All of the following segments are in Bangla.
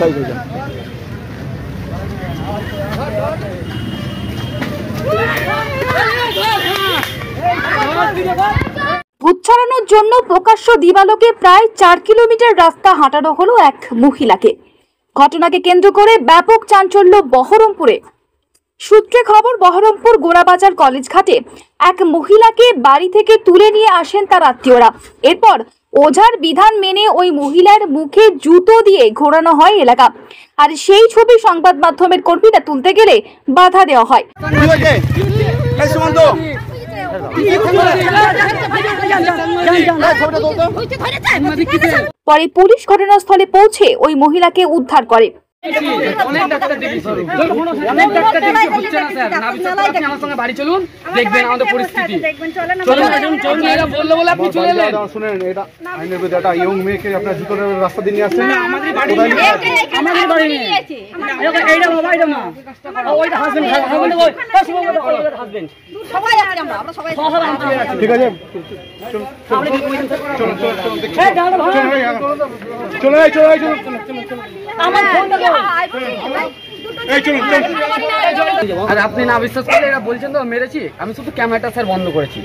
ভূত ছড়ানোর জন্য প্রকাশ্য দিবালোকে প্রায় 4 কিলোমিটার রাস্তা হাঁটানো হলো এক মহিলাকে। ঘটনাকে কেন্দ্র করে ব্যাপক চাঞ্চল্য বহরমপুরে। সূত্রে খবর, বহরমপুর গোড়াবাজার কলেজ ঘাটে এক মহিলাকে বাড়ি থেকে তুলে নিয়ে আসেন তার আত্মীয়রা। এরপর ওঝার বিধান মেনে ওই মহিলার মুখে জুতো দিয়ে ঘোরানো হয় এলাকা। আর সেই ছবি সংবাদ মাধ্যমের কর্মীরা তুলতে গেলে বাধা দেওয়া হয়। পরে পুলিশ ঘটনাস্থলে পৌঁছে ওই মহিলাকে উদ্ধার করে। অনেক ডাক্তার হচ্ছে না স্যার, না বিশ্বাস করে আপনি আমার সঙ্গে বাড়ি চলুন, দেখবেন আমাদের পরিস্থিতি। চলুন এরা বললো বলে আপনি চলে এলেন। শুনেন, এটা আইনের বিরুদ্ধে একটা ইয়ং মেয়েকে আপনার জুতো রাস্তা দিয়ে নিয়ে আসছেন। আমাদের বাড়ি নেই, আমাদের বাড়ি নেই। এইটা বাবা, এটা মা, ওইটা হাজবেন্ড, হাজবেন্ড সবাই আছে, আমরা সবাই ঠিক আছে। চলো আর আপনি না বিশ্বাস করলে এরা বলছেন তো মেরেছি, আমি শুধু ক্যামেরাটা স্যার বন্ধ করেছি,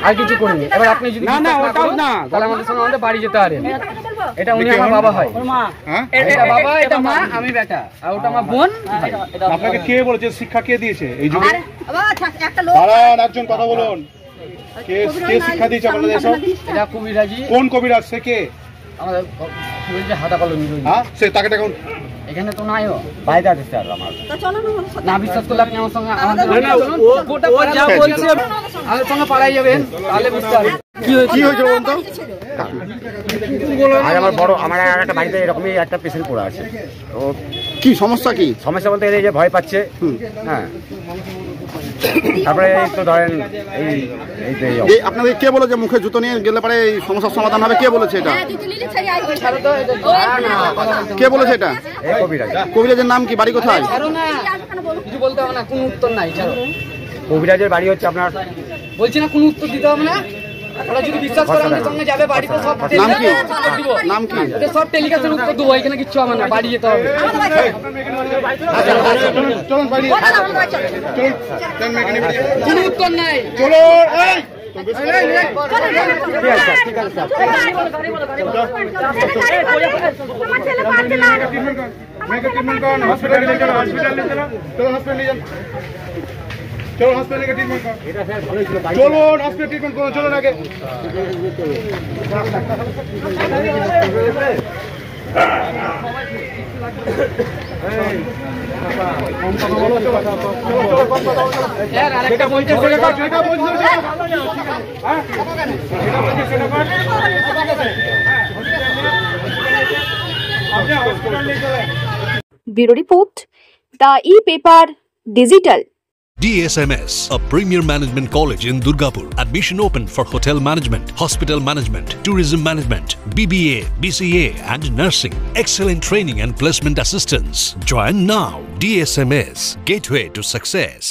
আর কিছু করিনি। এবার আপনি যদি না তাহলে আমাদের সঙ্গে আমাদের বাড়ি যেতে পারেন। এটা উনি আমার বাবা হয়, এটা বাবা, এটা মা, আমি বেটা, আর ওটা আমার বোন। আপনাকে কে বলেছে, শিক্ষা কে দিয়েছে এই যুগে? একজন কথা বলুন, কে শিক্ষা দিয়েছে আপনাদের এসব? এটা কবিরাজি। কোন কবিরাজ? সে কে? আমাদের হাতা কলমি। হ্যাঁ, সে তাকে দেখুন এখানে তো নাই, বাইরে আছে স্যার। আমার না বিশ্বাস করলে আপনি আমার সঙ্গে আমাদের সঙ্গে পাড়াই যাবেন, তাহলে বুঝতে পারবেন কি হয়েছে বলুন তো। আর আমার একটা বাড়িতে এরকমই একটা পেশেন্ট পড়ে আছে। তো কি সমস্যা? কি সমস্যা বলতে এই যে ভয় পাচ্ছে। হ্যাঁ, তারপরে তো ধরেন এই আপনাদের কে বলে যে মুখে জুতো নিয়ে গেলে পরে এই সমস্যার সমাধান হবে? কে বলেছে এটা? কে বলেছে এটা? কবিরাজের নাম কি? বাড়ি কোথায়? কিছু বলতে হবে না, কোনো উত্তর নাই। কবিরাজের বাড়ি হচ্ছে আপনার, বলছি না কোনো উত্তর দিতে হবে না। ওরা যদি বিশ্বাস করে আমাদের সঙ্গে যাবে, বাড়িতে সব নাম কি? নাম কি? সব টেলিকাস্টের উত্তর দেবো, এখানে কিচ্ছু হবে না, বাড়ি যেতে হবে। কোনো উত্তর নাই। চলো হসপিটালে ট্রিটমেন্ট করুন। চলুন হসপিটালে ট্রিটমেন্ট করুন, চলুন আগে। Bureau report, the e-paper digital. DSMS, a premier management college in Durgapur. Admission open for hotel management, hospital management, tourism management, BBA, BCA and nursing. Excellent training and placement assistance. Join now. DSMS, gateway to success.